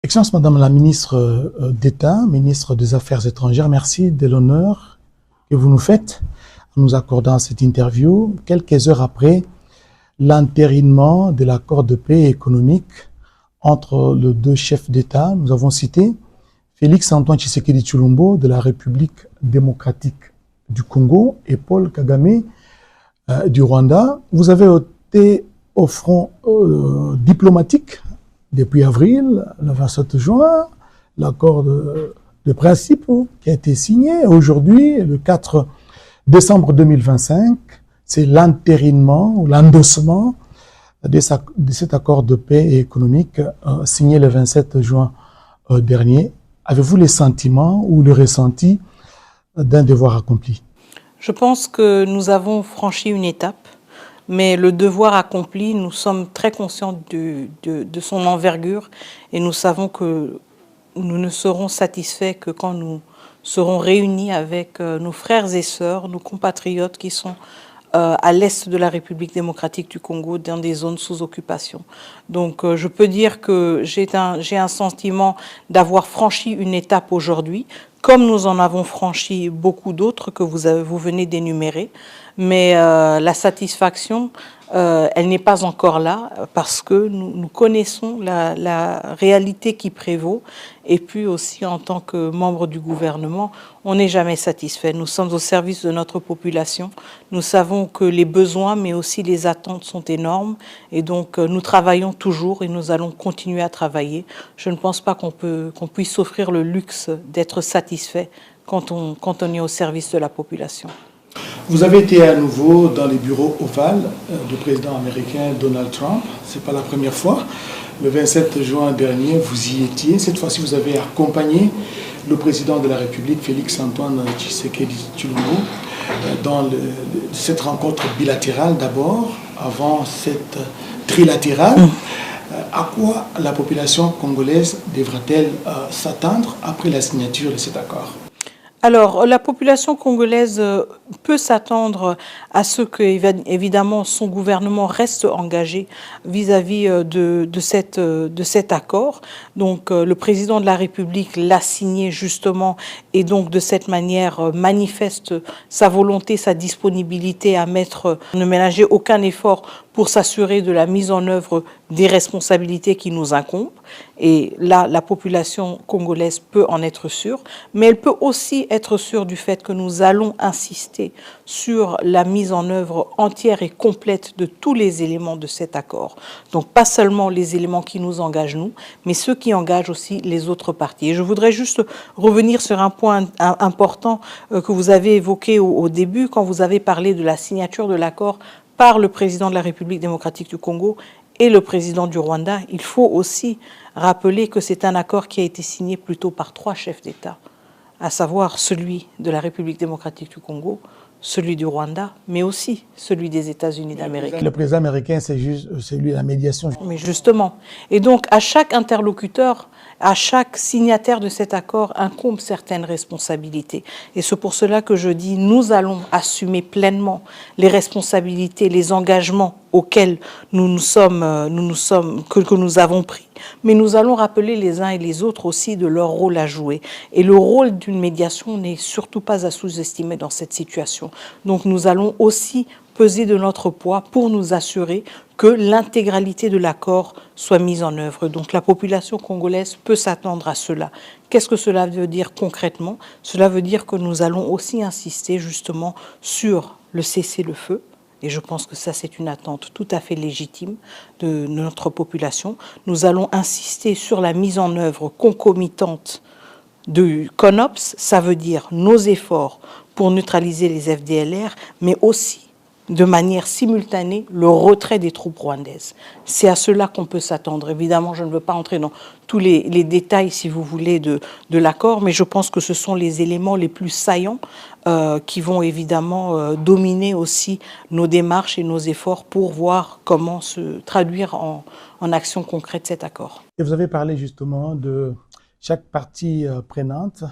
Excellence Madame la ministre d'État, ministre des Affaires étrangères, merci de l'honneur que vous nous faites en nous accordant cette interview, quelques heures après l'entérinement de l'accord de paix économique entre les deux chefs d'État. Nous avons cité Félix Antoine Tshisekedi Tshilombo de la République démocratique du Congo et Paul Kagame du Rwanda. Vous avez été au front diplomatique depuis avril, le 27 juin, l'accord de principe qui a été signé. Aujourd'hui, le 4 décembre 2025, c'est l'entérinement ou l'endossement de cet accord de paix économique signé le 27 juin dernier. Avez-vous les sentiments ou le ressenti d'un devoir accompli? Je pense que nous avons franchi une étape, mais le devoir accompli, nous sommes très conscients de son envergure et nous savons que nous ne serons satisfaits que quand nous serons réunis avec nos frères et sœurs, nos compatriotes qui sont à l'est de la République démocratique du Congo, dans des zones sous occupation. Donc je peux dire que j'ai un sentiment d'avoir franchi une étape aujourd'hui, comme nous en avons franchi beaucoup d'autres que vous venez d'énumérer, mais la satisfaction, elle n'est pas encore là parce que nous connaissons la réalité qui prévaut et puis aussi en tant que membre du gouvernement, on n'est jamais satisfait. Nous sommes au service de notre population. Nous savons que les besoins mais aussi les attentes sont énormes et donc nous travaillons toujours et nous allons continuer à travailler. Je ne pense pas qu'on puisse s'offrir le luxe d'être satisfait quand on est au service de la population. Vous avez été à nouveau dans les bureaux ovales du président américain Donald Trump. Ce n'est pas la première fois. Le 27 juin dernier, vous y étiez. Cette fois-ci, vous avez accompagné le président de la République, Félix Antoine Tshisekedi Tshilombo, dans cette rencontre bilatérale d'abord, avant cette trilatérale. À quoi la population congolaise devra-t-elle s'attendre après la signature de cet accord ? Alors, la population congolaise peut s'attendre à ce que, évidemment, son gouvernement reste engagé vis-à-vis de cet accord. Donc, le président de la République l'a signé justement et donc, de cette manière, manifeste sa volonté, sa disponibilité à ne ménager aucun effort pour s'assurer de la mise en œuvre des responsabilités qui nous incombent. Et là, la population congolaise peut en être sûre, mais elle peut aussi être sûre du fait que nous allons insister sur la mise en œuvre entière et complète de tous les éléments de cet accord. Donc pas seulement les éléments qui nous engagent nous, mais ceux qui engagent aussi les autres parties. Et je voudrais juste revenir sur un point important que vous avez évoqué au début, quand vous avez parlé de la signature de l'accord par le président de la République démocratique du Congo et le président du Rwanda. Il faut aussi rappeler que c'est un accord qui a été signé plutôt par 3 chefs d'État, à savoir celui de la République démocratique du Congo, celui du Rwanda, mais aussi celui des États-Unis d'Amérique. Le président américain, c'est juste celui de la médiation. Mais justement. Et donc, à chaque interlocuteur, à chaque signataire de cet accord incombe certaines responsabilités. Et c'est pour cela que je dis, nous allons assumer pleinement les responsabilités, les engagements auxquels que nous avons pris. Mais nous allons rappeler les uns et les autres aussi de leur rôle à jouer. Et le rôle d'une médiation n'est surtout pas à sous-estimer dans cette situation. Donc nous allons aussi peser de notre poids pour nous assurer que l'intégralité de l'accord soit mise en œuvre. Donc la population congolaise peut s'attendre à cela. Qu'est-ce que cela veut dire concrètement? Cela veut dire que nous allons aussi insister justement sur le cessez-le-feu. Et je pense que ça, c'est une attente tout à fait légitime de notre population. Nous allons insister sur la mise en œuvre concomitante du CONOPS, ça veut dire nos efforts pour neutraliser les FDLR, mais aussi de manière simultanée le retrait des troupes rwandaises. C'est à cela qu'on peut s'attendre. Évidemment, je ne veux pas entrer dans tous les détails, si vous voulez, de l'accord, mais je pense que ce sont les éléments les plus saillants qui vont évidemment dominer aussi nos démarches et nos efforts pour voir comment se traduire en action concrète cet accord. Et vous avez parlé justement de chaque partie prenante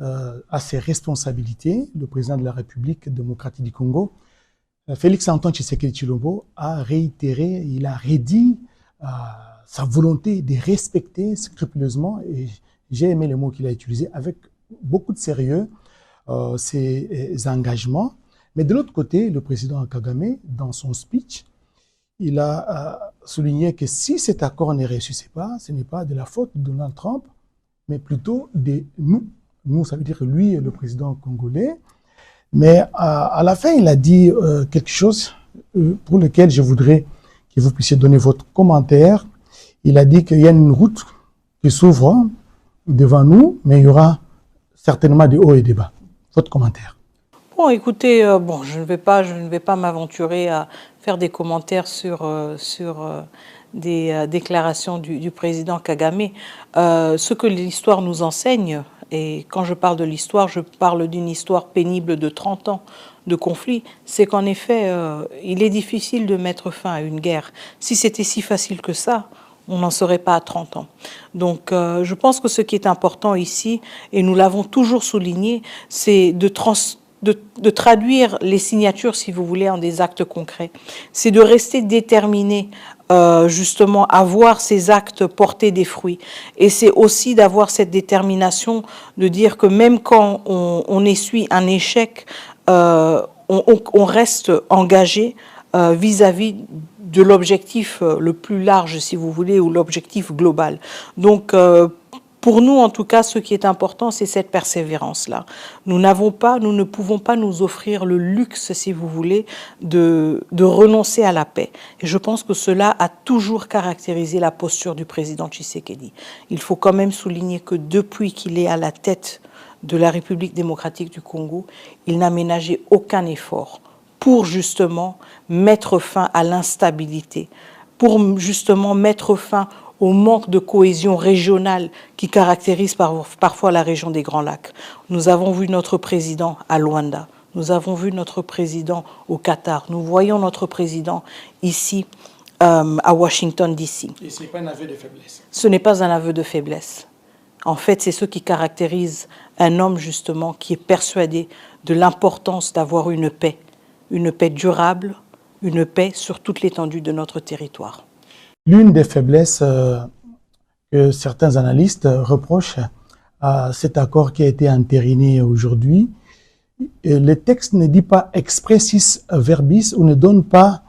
a ses responsabilités. Le président de la République démocratique du Congo, Félix Antoine Tshisekedi Tshilombo, a réitéré, il a redit sa volonté de respecter scrupuleusement, et j'ai aimé les mots qu'il a utilisés, avec beaucoup de sérieux, ses engagements. Mais de l'autre côté, le président Kagame, dans son speech, il a souligné que si cet accord ne réussissait pas, ce n'est pas de la faute de Donald Trump, mais plutôt de nous. Nous, ça veut dire lui, le président congolais. Mais à la fin, il a dit quelque chose pour lequel je voudrais que vous puissiez donner votre commentaire. Il a dit qu'il y a une route qui s'ouvre devant nous, mais il y aura certainement des hauts et des bas. Votre commentaire. Bon, écoutez, je ne vais pas m'aventurer à faire des commentaires sur des déclarations du président Kagame. Ce que l'histoire nous enseigne, et quand je parle de l'histoire, je parle d'une histoire pénible de 30 ans de conflit, c'est qu'en effet, il est difficile de mettre fin à une guerre. Si c'était si facile que ça, on n'en serait pas à 30 ans. Donc, je pense que ce qui est important ici, et nous l'avons toujours souligné, c'est de traduire les signatures, si vous voulez, en des actes concrets. C'est de rester déterminé, justement, à voir ces actes porter des fruits. Et c'est aussi d'avoir cette détermination de dire que même quand on essuie un échec, on reste engagé vis-à-vis de l'objectif le plus large, si vous voulez, ou l'objectif global. Donc, pour nous, en tout cas, ce qui est important, c'est cette persévérance-là. Nous ne pouvons pas nous offrir le luxe, si vous voulez, de renoncer à la paix. Et je pense que cela a toujours caractérisé la posture du président Tshisekedi. Il faut quand même souligner que depuis qu'il est à la tête de la République démocratique du Congo, il n'a ménagé aucun effort pour justement mettre fin à l'instabilité, pour justement mettre fin au manque de cohésion régionale qui caractérise parfois la région des Grands Lacs. Nous avons vu notre président à Luanda, nous avons vu notre président au Qatar, nous voyons notre président ici à Washington, D.C. Et ce n'est pas un aveu de faiblesse. Ce n'est pas un aveu de faiblesse. En fait, c'est ce qui caractérise un homme justement qui est persuadé de l'importance d'avoir une paix durable, une paix sur toute l'étendue de notre territoire. L'une des faiblesses que certains analystes reprochent à cet accord qui a été entériné aujourd'hui, le texte ne dit pas expressis verbis ou ne donne pas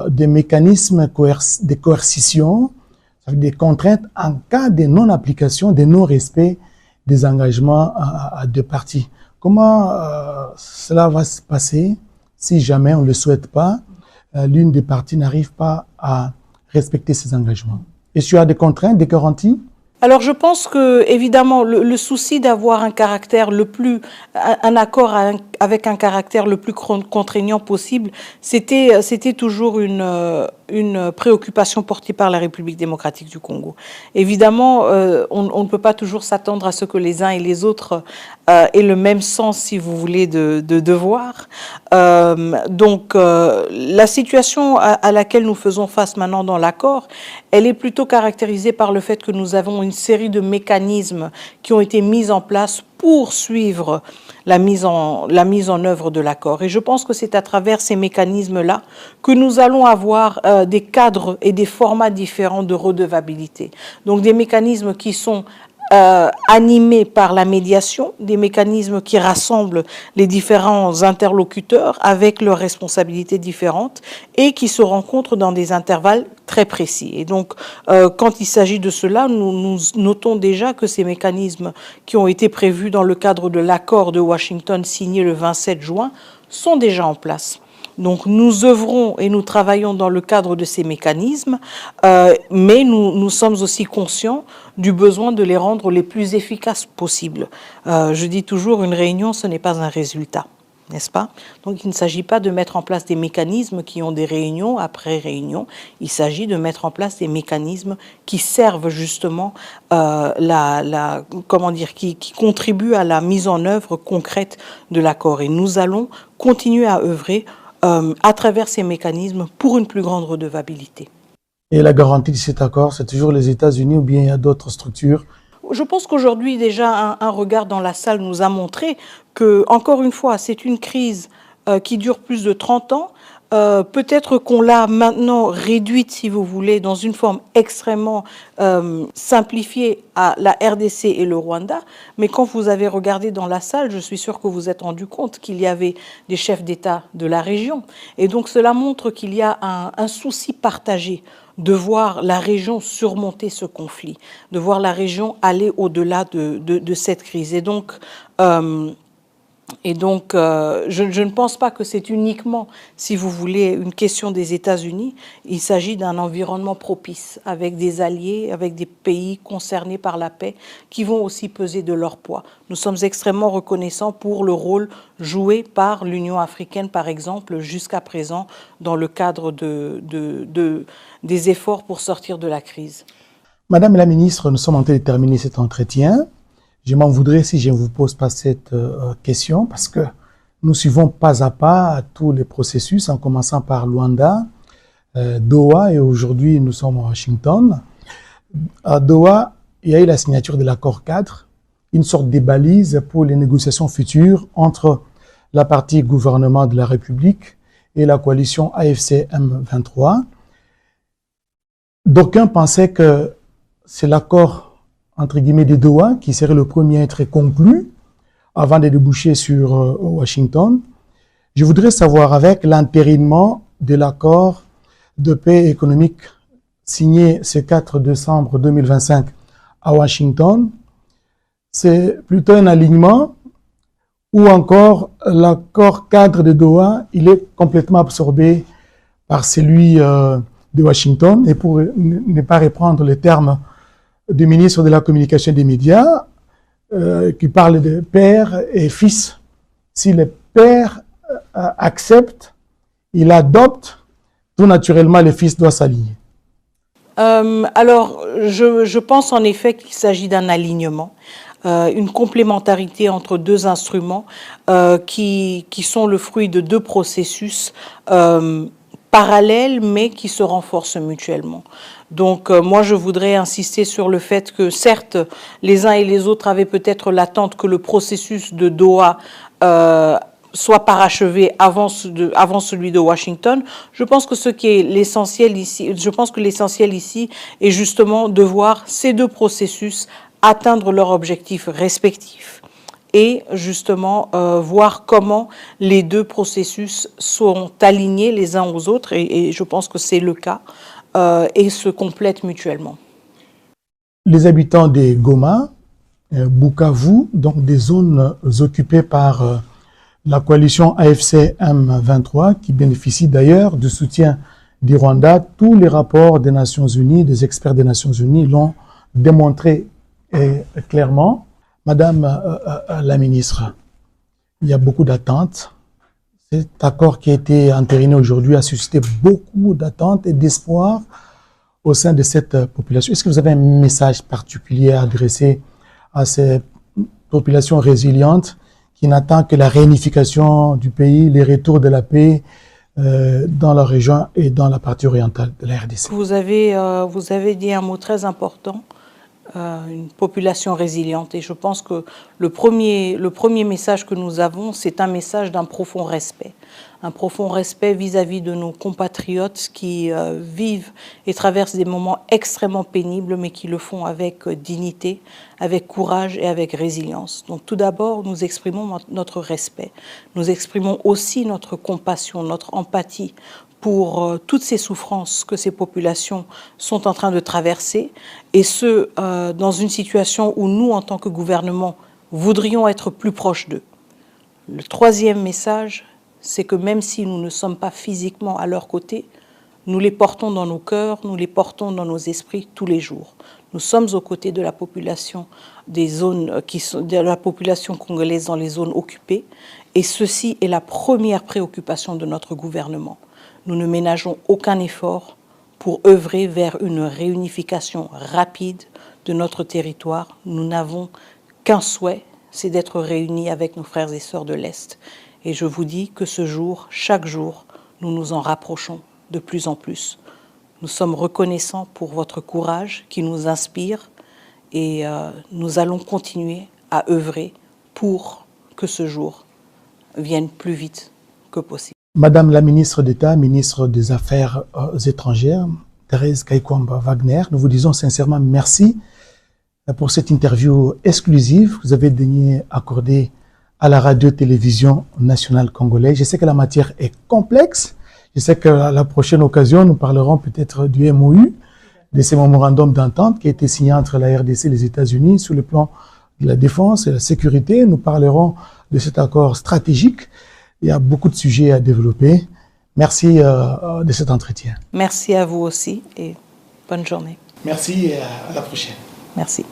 des mécanismes de coercition, des contraintes en cas de non-application, de non-respect des engagements à deux parties. Comment cela va se passer si jamais on ne le souhaite pas, l'une des parties n'arrive pas à respecter ses engagements? Est-ce qu'il y a des contraintes, des garanties? Alors je pense que évidemment le souci d'avoir un accord avec un caractère le plus contraignant possible, c'était toujours une préoccupation portée par la République démocratique du Congo. Évidemment, on ne peut pas toujours s'attendre à ce que les uns et les autres aient le même sens, si vous voulez, de devoir. Donc, la situation à laquelle nous faisons face maintenant dans l'accord, elle est plutôt caractérisée par le fait que nous avons une série de mécanismes qui ont été mis en place pour suivre la mise en œuvre de l'accord. Et je pense que c'est à travers ces mécanismes-là que nous allons avoir des cadres et des formats différents de redevabilité. Donc des mécanismes qui sont animés par la médiation, des mécanismes qui rassemblent les différents interlocuteurs avec leurs responsabilités différentes et qui se rencontrent dans des intervalles très précis. Et donc, quand il s'agit de cela, nous notons déjà que ces mécanismes qui ont été prévus dans le cadre de l'accord de Washington signé le 27 juin sont déjà en place. Donc nous œuvrons et nous travaillons dans le cadre de ces mécanismes, mais nous sommes aussi conscients du besoin de les rendre les plus efficaces possibles. Je dis toujours, une réunion, ce n'est pas un résultat, n'est-ce pas? Donc il ne s'agit pas de mettre en place des mécanismes qui ont des réunions après réunion, il s'agit de mettre en place des mécanismes qui servent justement, qui contribuent à la mise en œuvre concrète de l'accord. Et nous allons continuer à œuvrer à travers ces mécanismes pour une plus grande redevabilité. Et la garantie de cet accord, c'est toujours les États-Unis ou bien il y a d'autres structures? Je pense qu'aujourd'hui, déjà, un regard dans la salle nous a montré que, encore une fois, c'est une crise qui dure plus de 30 ans. Peut-être qu'on l'a maintenant réduite, si vous voulez, dans une forme extrêmement simplifiée à la RDC et le Rwanda. Mais quand vous avez regardé dans la salle, je suis sûre que vous vous êtes rendu compte qu'il y avait des chefs d'État de la région. Et donc cela montre qu'il y a un souci partagé de voir la région surmonter ce conflit, de voir la région aller au-delà de cette crise. Et donc, je ne pense pas que c'est uniquement, si vous voulez, une question des États-Unis. Il s'agit d'un environnement propice, avec des alliés, avec des pays concernés par la paix, qui vont aussi peser de leur poids. Nous sommes extrêmement reconnaissants pour le rôle joué par l'Union africaine, par exemple, jusqu'à présent, dans le cadre des efforts pour sortir de la crise. Madame la ministre, nous sommes en train de terminer cet entretien. Je m'en voudrais si je ne vous pose pas cette question, parce que nous suivons pas à pas tous les processus, en commençant par Luanda, Doha, et aujourd'hui nous sommes à Washington. À Doha, il y a eu la signature de l'accord cadre, une sorte de balise pour les négociations futures entre la partie gouvernement de la République et la coalition AFC M23. D'aucuns pensaient que c'est l'accord entre guillemets de Doha, qui serait le premier à être conclu avant de déboucher sur Washington. Je voudrais savoir, avec l'entérinement de l'accord de paix économique signé ce 4 décembre 2025 à Washington, c'est plutôt un alignement ou encore l'accord cadre de Doha, il est complètement absorbé par celui de Washington. Et pour ne pas reprendre les termes du ministre de la Communication et des Médias, qui parle de père et fils. Si le père accepte, il adopte, tout naturellement, le fils doit s'aligner. Alors, je pense en effet qu'il s'agit d'un alignement, une complémentarité entre deux instruments qui sont le fruit de deux processus parallèles, mais qui se renforcent mutuellement. Donc, moi, je voudrais insister sur le fait que, certes, les uns et les autres avaient peut-être l'attente que le processus de Doha soit parachevé avant celui de Washington. Je pense que ce qui est l'essentiel ici, est justement de voir ces deux processus atteindre leurs objectifs respectifs et justement voir comment les deux processus sont alignés les uns aux autres, et je pense que c'est le cas, et se complètent mutuellement. Les habitants des Goma, Bukavu, donc des zones occupées par la coalition AFC M23, qui bénéficie d'ailleurs du soutien du Rwanda, tous les rapports des Nations Unies, des experts des Nations Unies l'ont démontré clairement. Madame la ministre, il y a beaucoup d'attentes. Cet accord qui a été entériné aujourd'hui a suscité beaucoup d'attentes et d'espoir au sein de cette population. Est-ce que vous avez un message particulier à adresser à ces populations résilientes qui n'attendent que la réunification du pays, les retours de la paix dans la région et dans la partie orientale de la RDC? Vous avez dit un mot très important. Une population résiliente, et je pense que le premier message que nous avons, c'est un message d'un profond respect vis-à-vis de nos compatriotes qui vivent et traversent des moments extrêmement pénibles, mais qui le font avec dignité, avec courage et avec résilience. Donc tout d'abord, nous exprimons notre respect, nous exprimons aussi notre compassion, notre empathie pour toutes ces souffrances que ces populations sont en train de traverser, et ce, dans une situation où nous, en tant que gouvernement, voudrions être plus proches d'eux. Le troisième message, c'est que même si nous ne sommes pas physiquement à leur côté, nous les portons dans nos cœurs, nous les portons dans nos esprits tous les jours. Nous sommes aux côtés de la population de la population congolaise dans les zones occupées, et ceci est la première préoccupation de notre gouvernement. Nous ne ménageons aucun effort pour œuvrer vers une réunification rapide de notre territoire. Nous n'avons qu'un souhait, c'est d'être réunis avec nos frères et sœurs de l'Est. Et je vous dis que ce jour, chaque jour, nous nous en rapprochons de plus en plus. Nous sommes reconnaissants pour votre courage qui nous inspire, et nous allons continuer à œuvrer pour que ce jour vienne plus vite que possible. Madame la ministre d'État, ministre des Affaires étrangères, Thérèse Kaikwamba Wagner, nous vous disons sincèrement merci pour cette interview exclusive que vous avez daigné accorder à la radio-télévision nationale congolaise. Je sais que la matière est complexe. Je sais qu'à la prochaine occasion, nous parlerons peut-être du MOU, de ces mémorandums d'entente qui a été signé entre la RDC et les États-Unis sur le plan de la défense et la sécurité. Nous parlerons de cet accord stratégique. Il y a beaucoup de sujets à développer. Merci de cet entretien. Merci à vous aussi et bonne journée. Merci et à la prochaine. Merci.